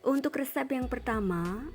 Untuk resep yang pertama,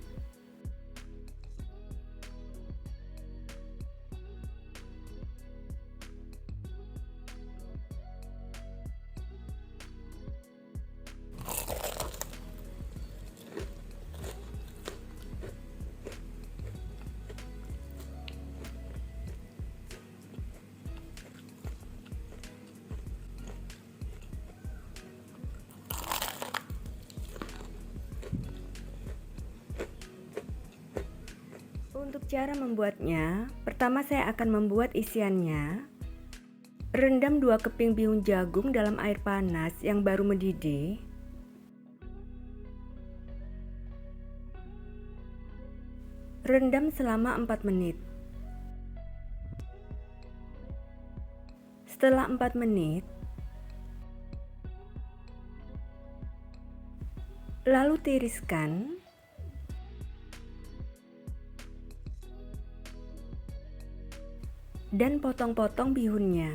untuk cara membuatnya, pertama saya akan membuat isiannya. Rendam 2 keping bihun jagung dalam air panas yang baru mendidih. Rendam selama 4 menit. Setelah 4 menit, lalu tiriskan. Dan potong-potong bihunnya.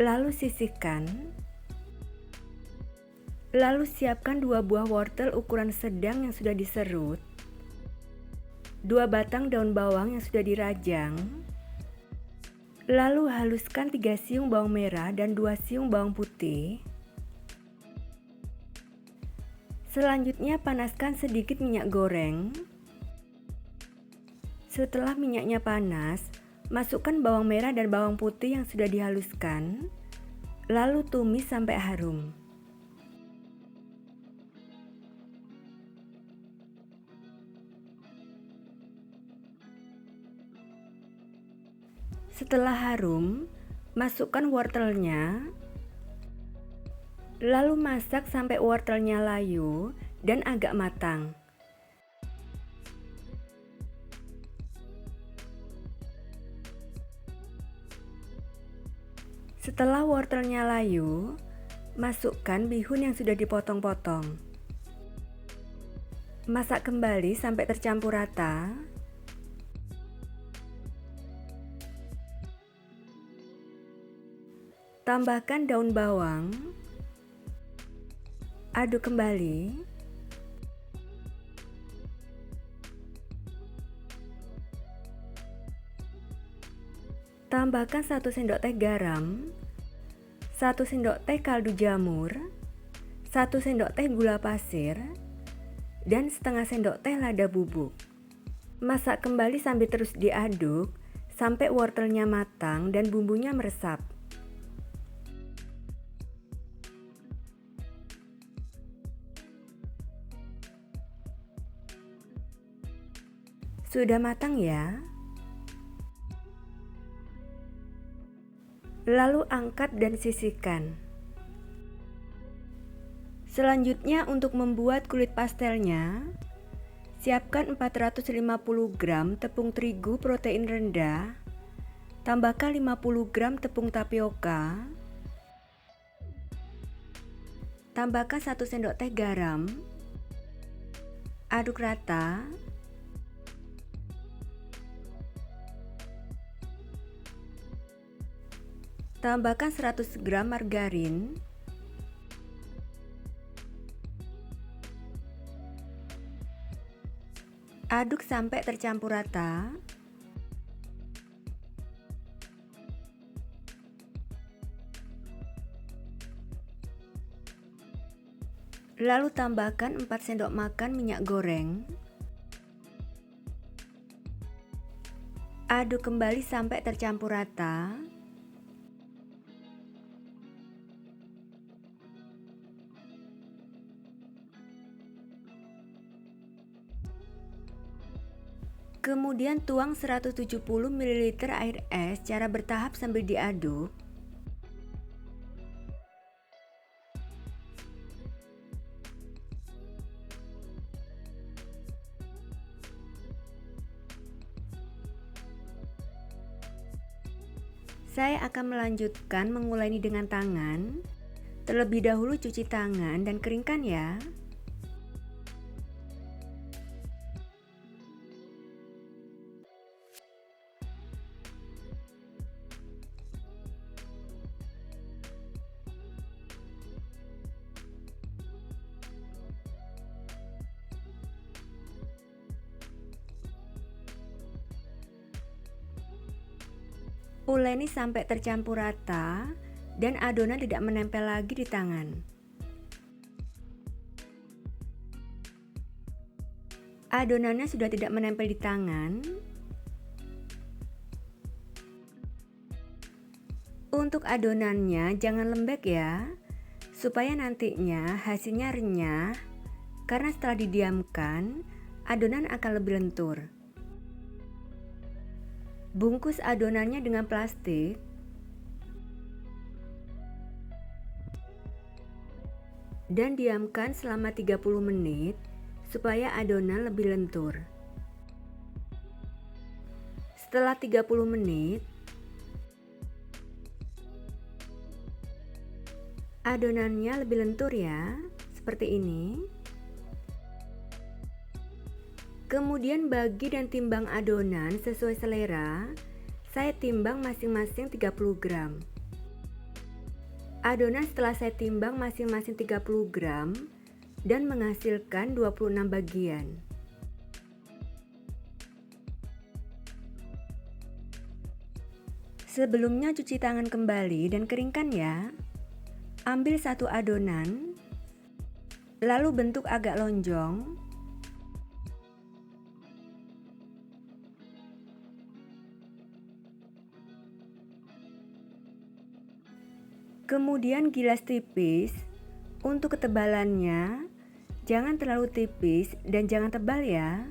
Lalu sisihkan. Lalu siapkan 2 buah wortel ukuran sedang yang sudah diserut, 2 batang daun bawang yang sudah dirajang. Lalu haluskan 3 siung bawang merah dan 2 siung bawang putih. Selanjutnya panaskan sedikit minyak goreng. Setelah minyaknya panas, masukkan bawang merah dan bawang putih yang sudah dihaluskan, lalu tumis sampai harum. Setelah harum, masukkan wortelnya, lalu masak sampai wortelnya layu dan agak matang. Setelah wortelnya layu, masukkan bihun yang sudah dipotong-potong. Masak kembali sampai tercampur rata. Tambahkan daun bawang. Aduk kembali. Tambahkan 1 sendok teh garam, 1 sendok teh kaldu jamur, 1 sendok teh gula pasir, dan setengah sendok teh lada bubuk. Masak kembali sambil terus diaduk sampai wortelnya matang dan bumbunya meresap. Sudah matang ya? Lalu angkat dan sisihkan. Selanjutnya untuk membuat kulit pastelnya, siapkan 450 gram tepung terigu protein rendah, tambahkan 50 gram tepung tapioka, tambahkan 1 sendok teh garam, aduk rata. Tambahkan 100 gram margarin, aduk sampai tercampur rata. Lalu tambahkan 4 sendok makan minyak goreng. Aduk kembali sampai tercampur rata. Kemudian tuang 170 ml air es secara bertahap sambil diaduk. Saya akan melanjutkan menguleni dengan tangan. Terlebih dahulu cuci tangan dan keringkan ya. Uleni sampai tercampur rata dan adonan tidak menempel lagi di tangan. Adonannya sudah tidak menempel di tangan. Untuk adonannya jangan lembek ya, supaya nantinya hasilnya renyah, karena setelah didiamkan, adonan akan lebih lentur. Bungkus adonannya dengan plastik. Dan diamkan selama 30 menit supaya adonan lebih lentur. Setelah 30 menit, adonannya lebih lentur ya, seperti ini. Kemudian bagi dan timbang adonan sesuai selera. Saya timbang masing-masing 30 gram. Adonan setelah saya timbang masing-masing 30 gram dan menghasilkan 26 bagian. Sebelumnya cuci tangan kembali dan keringkan ya. Ambil satu adonan, lalu bentuk agak lonjong. Kemudian gilas tipis. Untuk ketebalannya, jangan terlalu tipis dan jangan tebal ya.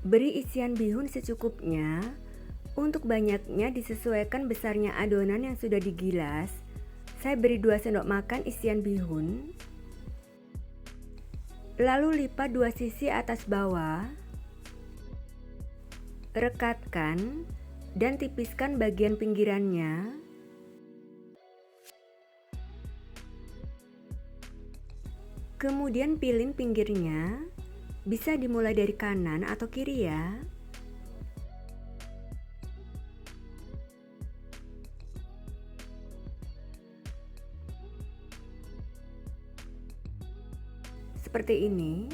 Beri isian bihun secukupnya. Untuk banyaknya disesuaikan besarnya adonan yang sudah digilas. Saya beri 2 sendok makan isian bihun. Lalu lipat 2 sisi atas bawah. Rekatkan dan tipiskan bagian pinggirannya. Kemudian pilin pinggirnya. Bisa dimulai dari kanan atau kiri ya. Seperti ini.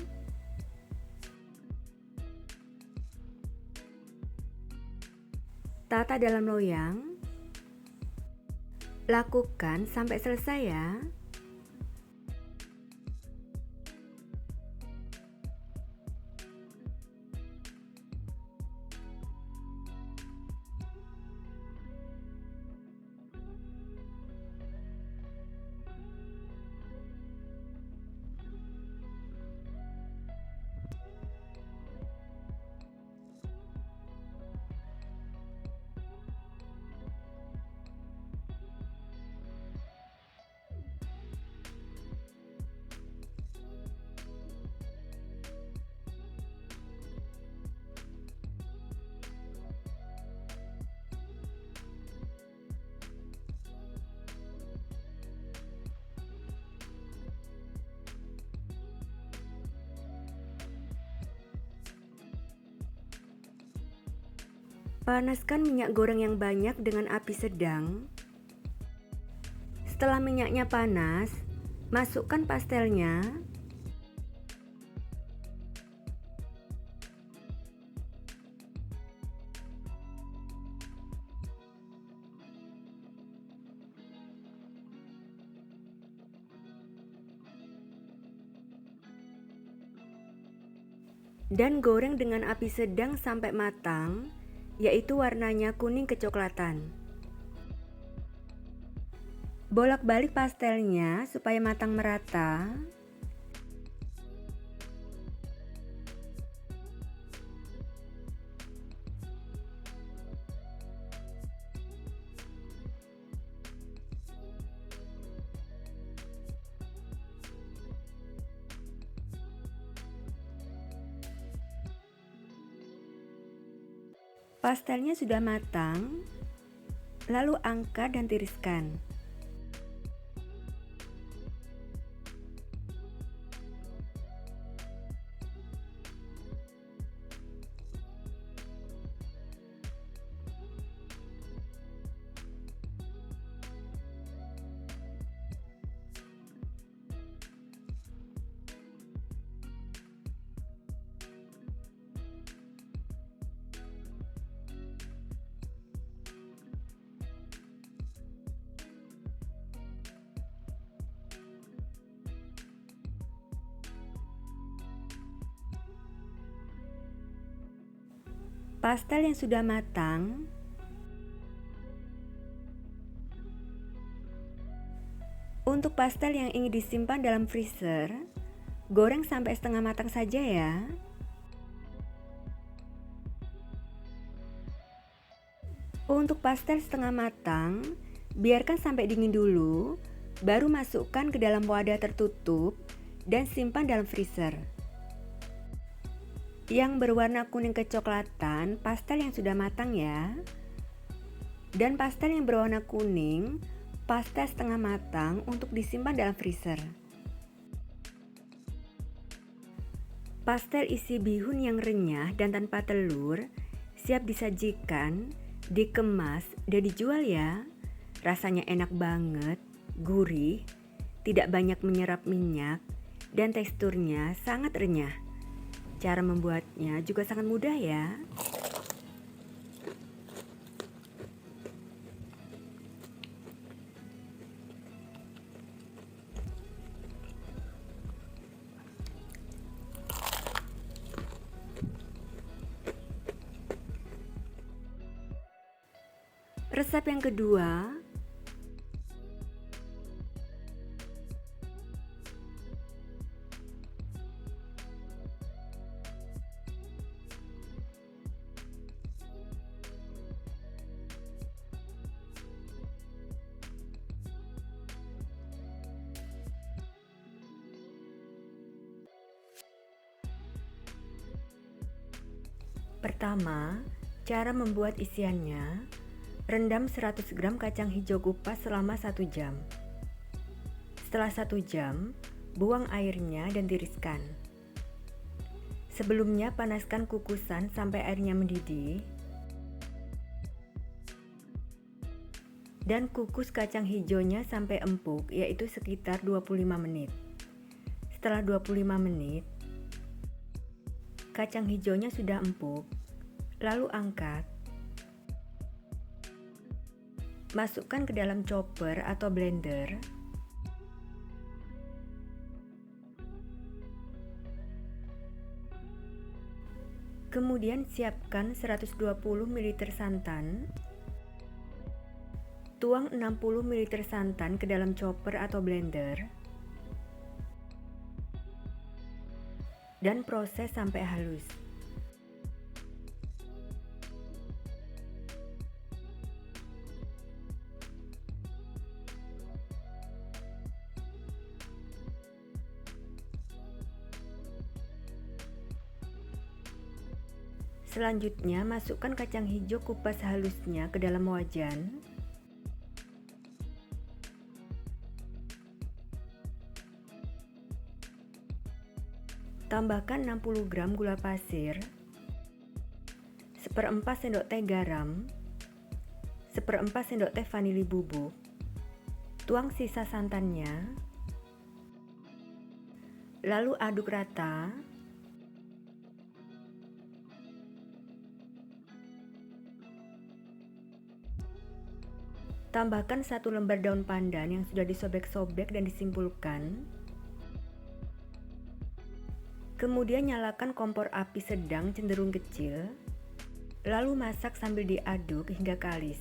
Tata dalam loyang. Lakukan sampai selesai ya. Panaskan minyak goreng yang banyak dengan api sedang. Setelah minyaknya panas, masukkan pastelnya. Dan goreng dengan api sedang sampai matang, yaitu warnanya kuning kecoklatan. Bolak-balik pastelnya supaya matang merata. Pastelnya sudah matang, lalu angkat dan tiriskan. Pastel yang sudah matang untuk pastel yang ingin disimpan dalam freezer, goreng sampai setengah matang saja ya. Untuk pastel setengah matang, biarkan sampai dingin dulu, baru masukkan ke dalam wadah tertutup dan simpan dalam freezer. Yang berwarna kuning kecoklatan, pastel yang sudah matang ya. Dan pastel yang berwarna kuning, pastel setengah matang untuk disimpan dalam freezer. Pastel isi bihun yang renyah dan tanpa telur siap disajikan, dikemas dan dijual ya. Rasanya enak banget, gurih, tidak banyak menyerap minyak, dan teksturnya sangat renyah. Cara membuatnya juga sangat mudah ya. Resep yang kedua, pertama, cara membuat isiannya. Rendam 100 gram kacang hijau kupas selama 1 jam. Setelah 1 jam, buang airnya dan tiriskan. Sebelumnya panaskan kukusan sampai airnya mendidih. Dan kukus kacang hijaunya sampai empuk, yaitu sekitar 25 menit. Setelah 25 menit, kacang hijaunya sudah empuk. Lalu angkat. Masukkan ke dalam chopper atau blender. Kemudian siapkan 120 ml santan. Tuang 60 ml santan ke dalam chopper atau blender. Dan proses sampai halus. Selanjutnya, masukkan kacang hijau kupas halusnya ke dalam wajan. Tambahkan 60 gram gula pasir, 1/4 sendok teh garam, 1/4 sendok teh vanili bubuk. Tuang sisa santannya. Lalu aduk rata. Tambahkan 1 lembar daun pandan yang sudah disobek-sobek dan disimpulkan. Kemudian nyalakan kompor api sedang cenderung kecil. Lalu masak sambil diaduk hingga kalis.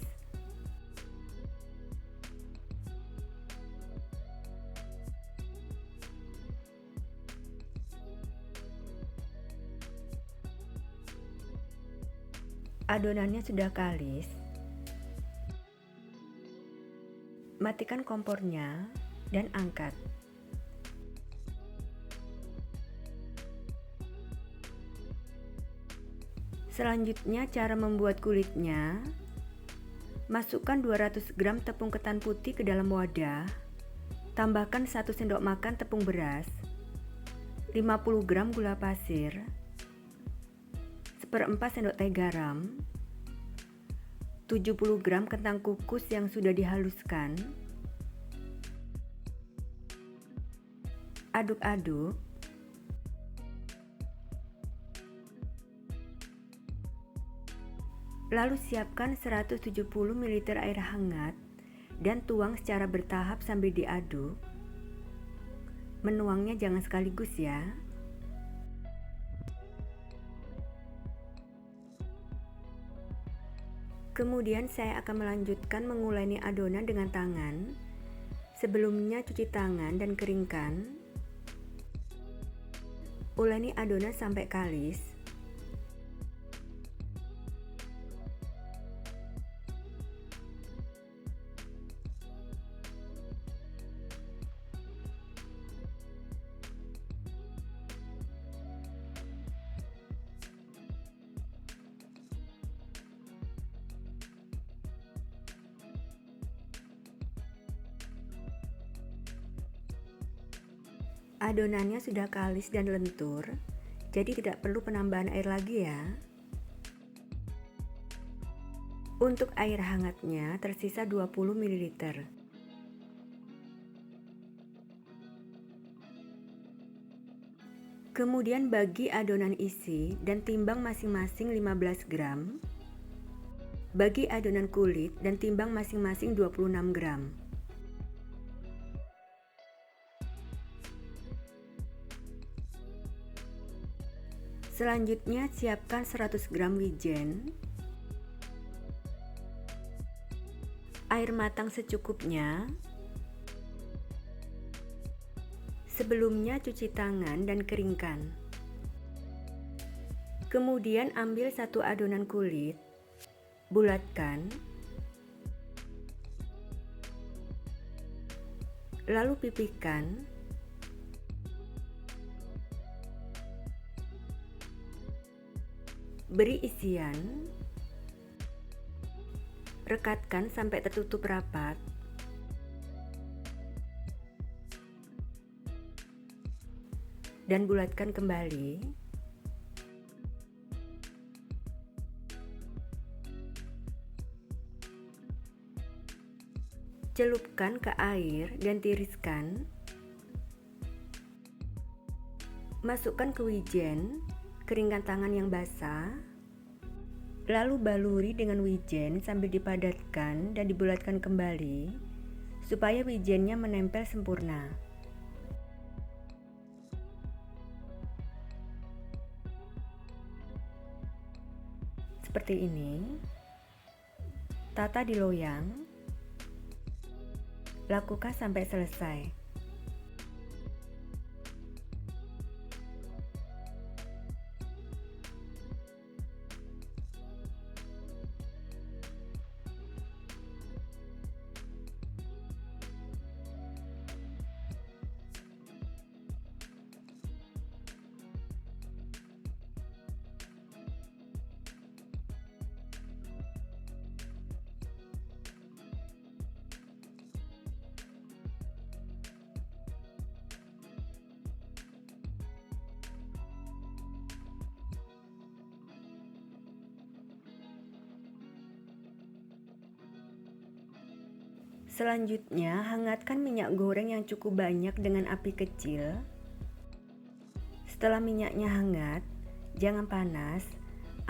Adonannya sudah kalis. Matikan kompornya dan angkat. Selanjutnya cara membuat kulitnya. Masukkan 200 gram tepung ketan putih ke dalam wadah. Tambahkan 1 sendok makan tepung beras, 50 gram gula pasir, 1/4 sendok teh garam, 70 gram kentang kukus yang sudah dihaluskan. Aduk-aduk. Lalu siapkan 170 ml air hangat dan tuang secara bertahap sambil diaduk. Menuangnya jangan sekaligus ya. Kemudian saya akan melanjutkan menguleni adonan dengan tangan. Sebelumnya cuci tangan dan keringkan. Uleni adonan sampai kalis. Adonannya sudah kalis dan lentur, jadi tidak perlu penambahan air lagi ya. Untuk air hangatnya tersisa 20 ml. Kemudian bagi adonan isi dan timbang masing-masing 15 gram. Bagi adonan kulit dan timbang masing-masing 26 gram. Selanjutnya siapkan 100 gram wijen, air matang secukupnya. Sebelumnya cuci tangan dan keringkan. Kemudian ambil satu adonan kulit, bulatkan, lalu pipihkan. Beri isian, rekatkan sampai tertutup rapat. Dan bulatkan kembali. Celupkan ke air dan tiriskan. Masukkan ke wijen. Keringkan tangan yang basah, lalu baluri dengan wijen sambil dipadatkan dan dibulatkan kembali supaya wijennya menempel sempurna. Seperti ini. Tata di loyang. Lakukan sampai selesai. Selanjutnya, hangatkan minyak goreng yang cukup banyak dengan api kecil. Setelah minyaknya hangat, jangan panas,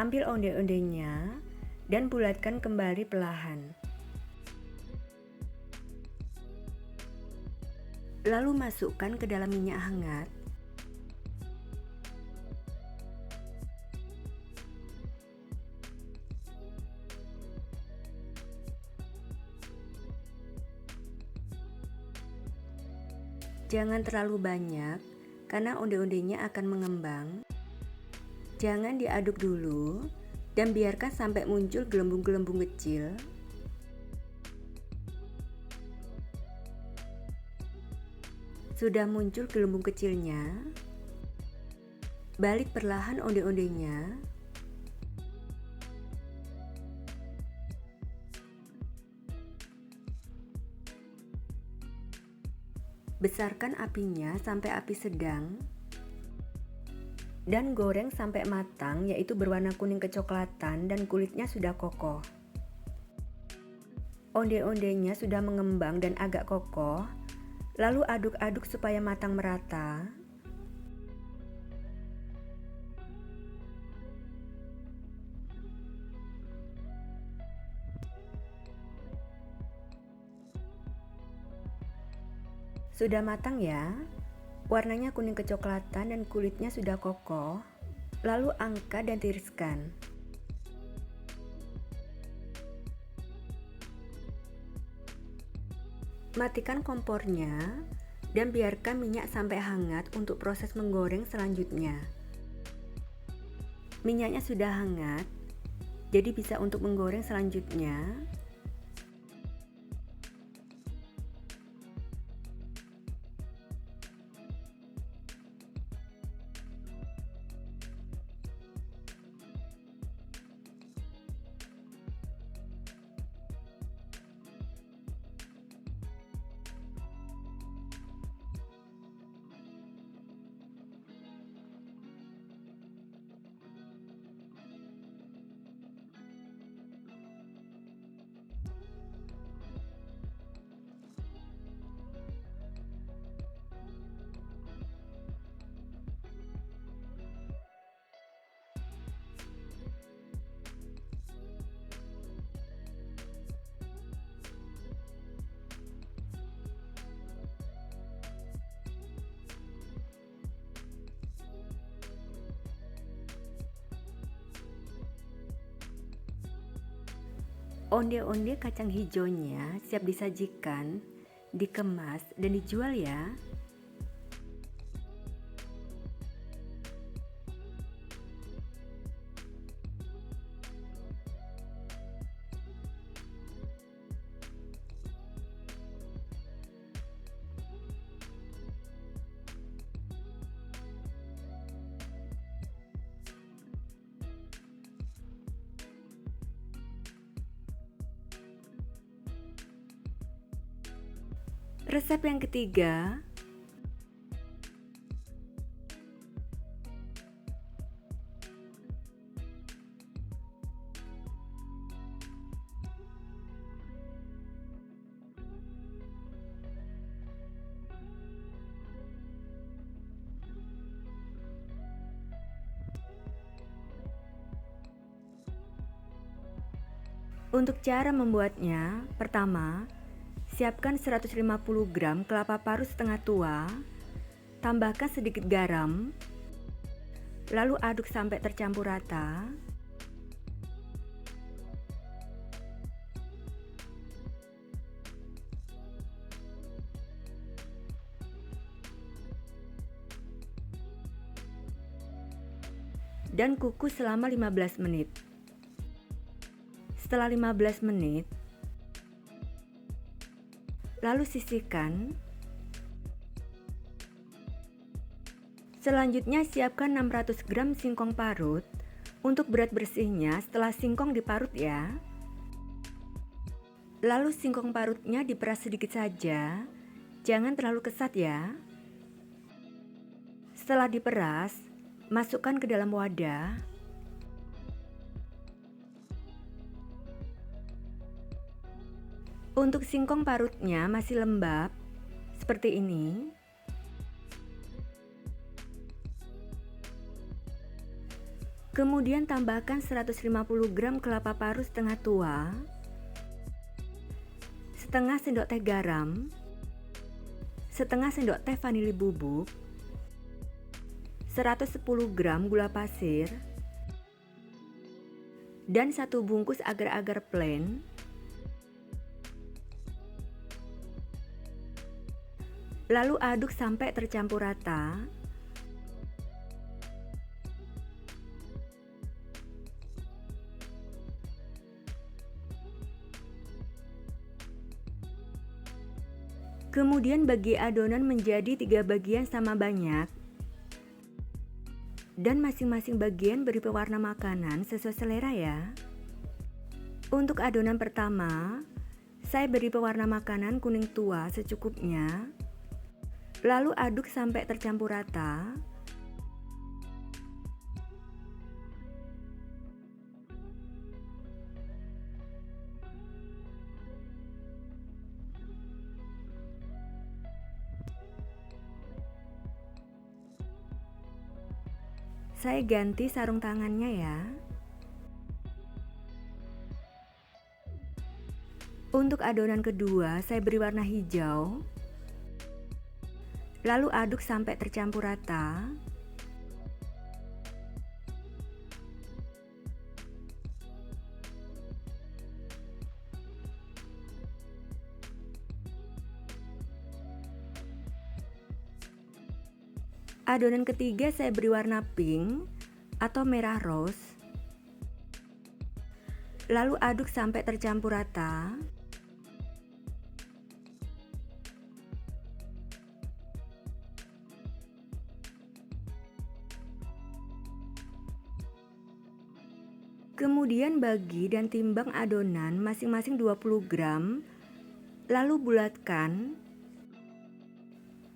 ambil onde-ondenya dan bulatkan kembali perlahan. Lalu masukkan ke dalam minyak hangat. Jangan terlalu banyak, karena onde-ondenya akan mengembang. Jangan diaduk dulu, dan biarkan sampai muncul gelembung-gelembung kecil. Sudah muncul gelembung kecilnya, balik perlahan onde-ondenya. Besarkan apinya sampai api sedang dan goreng sampai matang, yaitu berwarna kuning kecoklatan dan kulitnya sudah kokoh. Onde-ondenya sudah mengembang dan agak kokoh, lalu aduk-aduk supaya matang merata. Sudah matang ya, warnanya kuning kecoklatan dan kulitnya sudah kokoh. Lalu angkat dan tiriskan. Matikan kompornya dan biarkan minyak sampai hangat untuk proses menggoreng selanjutnya. Minyaknya sudah hangat, jadi bisa untuk menggoreng selanjutnya. Onde-onde kacang hijaunya siap disajikan, dikemas, dan dijual ya. Resep yang ketiga, untuk cara membuatnya, pertama, siapkan 150 gram kelapa parut setengah tua, tambahkan sedikit garam, lalu aduk sampai tercampur rata. Dan kukus selama 15 menit. Setelah 15 menit, lalu sisihkan. Selanjutnya siapkan 600 gram singkong parut. Untuk berat bersihnya setelah singkong diparut ya. Lalu singkong parutnya diperas sedikit saja, jangan terlalu kesat ya. Setelah diperas, masukkan ke dalam wadah. Untuk singkong parutnya masih lembab, seperti ini. Kemudian tambahkan 150 gram kelapa parut setengah tua, setengah sendok teh garam, setengah sendok teh vanili bubuk, 110 gram gula pasir, dan 1 bungkus agar-agar plain. Lalu aduk sampai tercampur rata. Kemudian bagi adonan menjadi 3 bagian sama banyak. Dan masing-masing bagian beri pewarna makanan sesuai selera ya. Untuk adonan pertama, saya beri pewarna makanan kuning tua secukupnya. Lalu aduk sampai tercampur rata. Saya ganti sarung tangannya ya. Untuk adonan kedua, saya beri warna hijau. Lalu aduk sampai tercampur rata. Adonan ketiga saya beri warna pink atau merah rose. Lalu aduk sampai tercampur rata. Kemudian bagi dan timbang adonan masing-masing 20 gram, lalu bulatkan.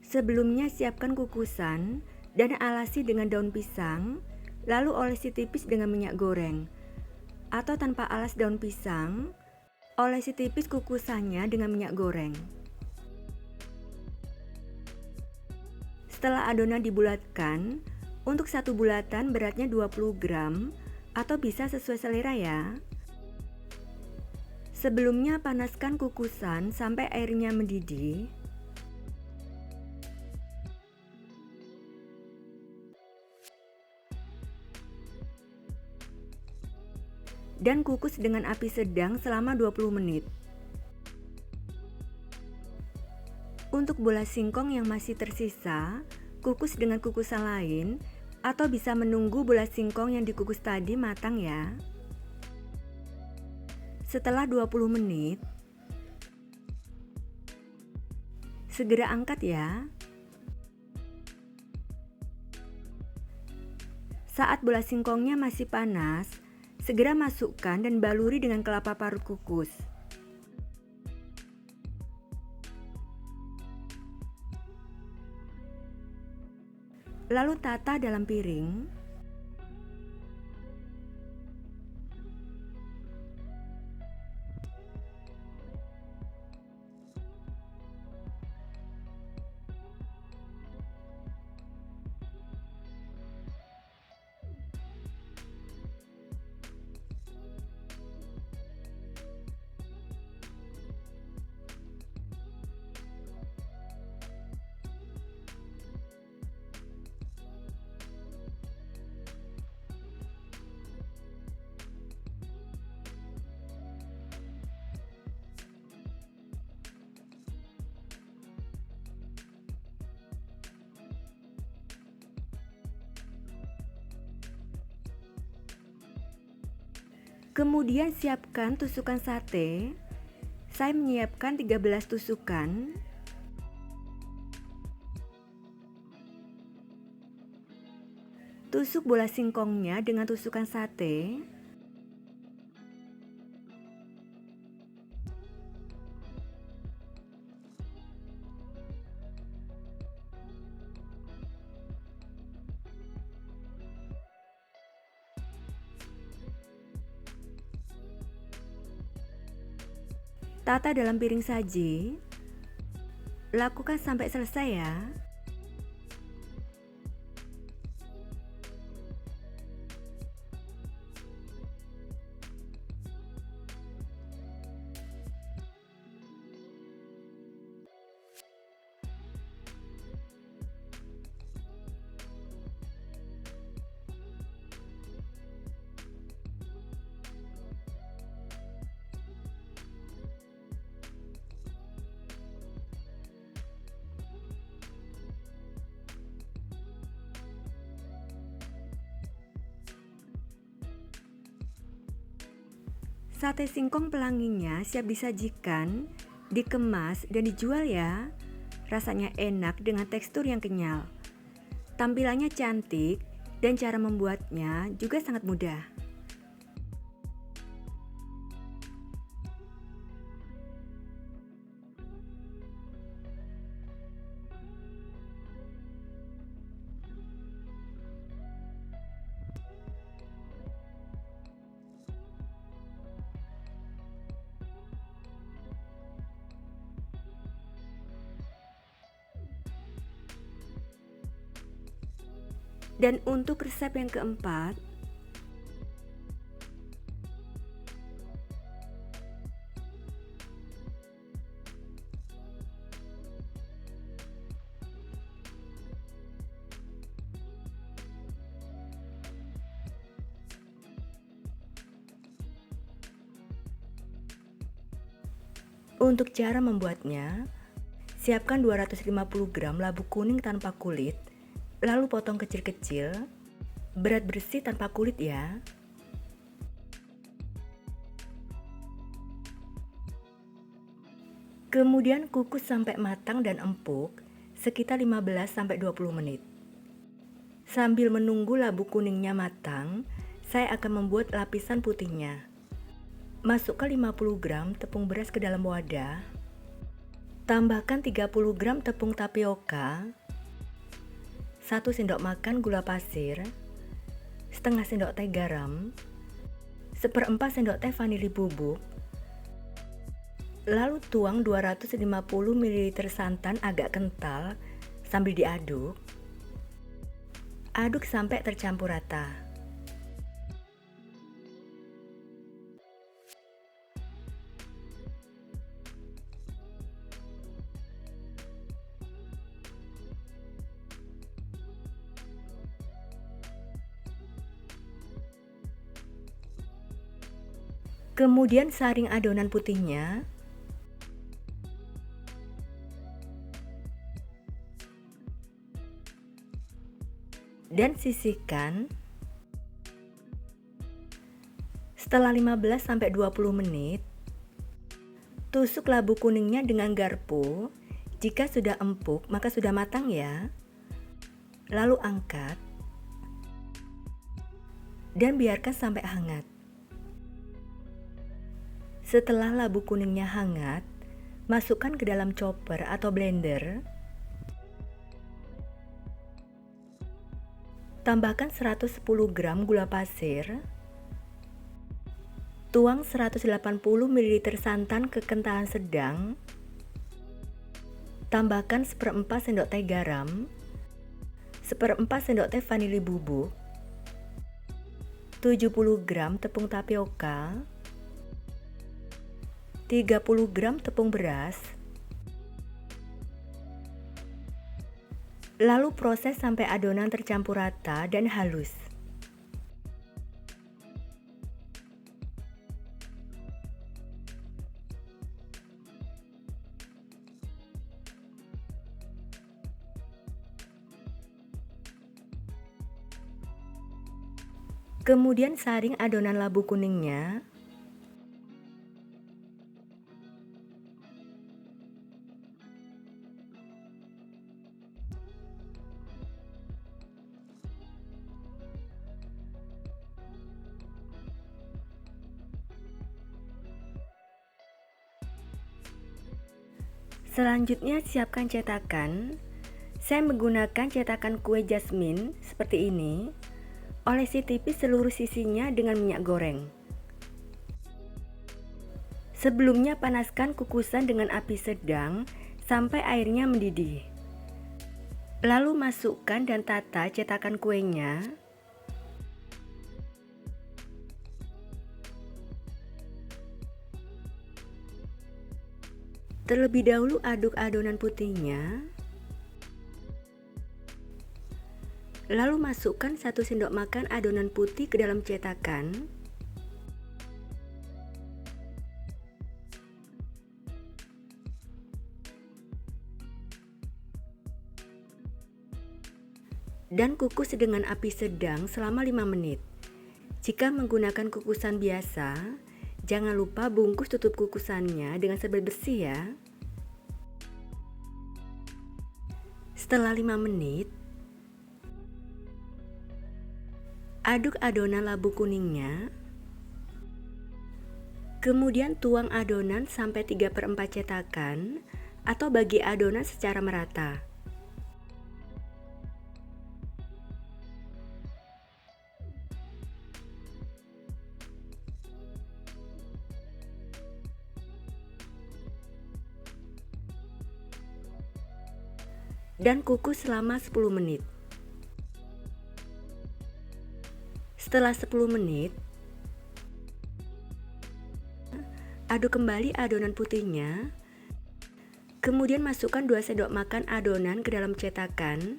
Sebelumnya siapkan kukusan dan alasi dengan daun pisang, lalu olesi tipis dengan minyak goreng. Atau tanpa alas daun pisang, olesi tipis kukusannya dengan minyak goreng. Setelah adonan dibulatkan, untuk satu bulatan beratnya 20 gram, atau bisa sesuai selera ya. Sebelumnya panaskan kukusan sampai airnya mendidih. Dan kukus dengan api sedang selama 20 menit. Untuk bola singkong yang masih tersisa, kukus dengan kukusan lain atau bisa menunggu bola singkong yang dikukus tadi matang ya. Setelah 20 menit, segera angkat ya. Saat bola singkongnya masih panas, segera masukkan dan baluri dengan kelapa parut kukus. Lalu tata dalam piring. Kemudian siapkan tusukan sate. Saya menyiapkan 13 tusukan. Tusuk bola singkongnya dengan tusukan sate. Tata dalam piring saji. Lakukan sampai selesai ya. Sate singkong pelanginya siap disajikan, dikemas, dan dijual ya. Rasanya enak dengan tekstur yang kenyal. Tampilannya cantik dan cara membuatnya juga sangat mudah. Dan untuk resep yang keempat, untuk cara membuatnya, siapkan 250 gram labu kuning tanpa kulit Lalu potong kecil-kecil, berat bersih tanpa kulit ya. Kemudian kukus sampai matang dan empuk sekitar 15-20 menit. Sambil menunggu labu kuningnya matang, saya akan membuat lapisan putihnya. Masukkan 50 gram tepung beras ke dalam wadah. Tambahkan 30 gram tepung tapioka, 1 sendok makan gula pasir, setengah sendok teh garam, 1/4 sendok teh vanili bubuk. Lalu tuang 250 ml santan agak kental sambil diaduk. Aduk sampai tercampur rata. Kemudian saring adonan putihnya. Dan sisihkan. Setelah 15-20 menit, tusuk labu kuningnya dengan garpu. Jika sudah empuk, maka sudah matang ya. Lalu angkat dan biarkan sampai hangat. Setelah labu kuningnya hangat, masukkan ke dalam chopper atau blender. Tambahkan 110 gram gula pasir. Tuang 180 ml santan kekentalan sedang. Tambahkan 1/4 sendok teh garam, 1/4 sendok teh vanili bubuk, 70 gram tepung tapioka, 30 gram tepung beras. Lalu proses sampai adonan tercampur rata dan halus. Kemudian saring adonan labu kuningnya. Selanjutnya siapkan cetakan. Saya menggunakan cetakan kue jasmine seperti ini. Olesi tipis seluruh sisinya dengan minyak goreng. Sebelumnya panaskan kukusan dengan api sedang sampai airnya mendidih. Lalu masukkan dan tata cetakan kuenya. Terlebih dahulu aduk adonan putihnya. Lalu masukkan 1 sendok makan adonan putih ke dalam cetakan. Dan kukus dengan api sedang selama 5 menit. Jika menggunakan kukusan biasa, jangan lupa bungkus tutup kukusannya dengan serbet bersih ya. Setelah 5 menit, aduk adonan labu kuningnya. Kemudian tuang adonan sampai 3/4 cetakan atau bagi adonan secara merata. Dan kukus selama 10 menit. Setelah 10 menit, aduk kembali adonan putihnya. Kemudian masukkan 2 sendok makan adonan ke dalam cetakan.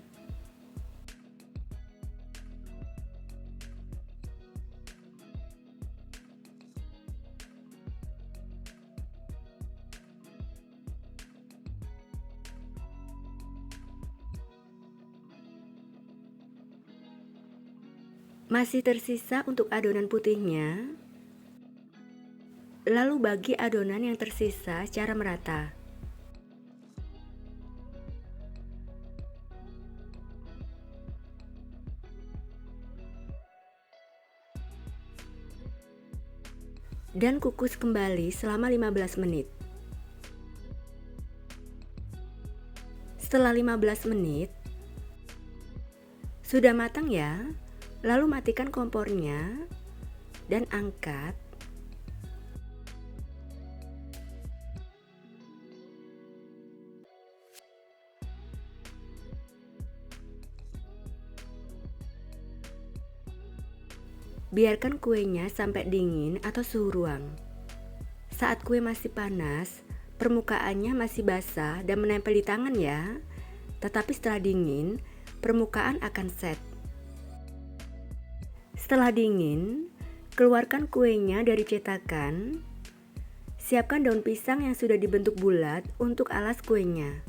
Masih tersisa untuk adonan putihnya. Lalu bagi adonan yang tersisa secara merata. Dan kukus kembali selama 15 menit. Setelah 15 menit, sudah matang ya. Lalu matikan kompornya dan angkat. Biarkan kuenya sampai dingin atau suhu ruang. Saat kue masih panas, permukaannya masih basah dan menempel di tangan ya. Tetapi setelah dingin, permukaan akan set. Setelah dingin, keluarkan kuenya dari cetakan. Siapkan daun pisang yang sudah dibentuk bulat untuk alas kuenya.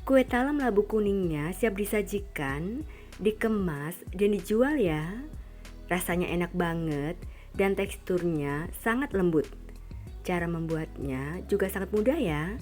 Kue talam labu kuningnya siap disajikan, dikemas, dan dijual ya. Rasanya enak banget dan teksturnya sangat lembut. Cara membuatnya juga sangat mudah ya.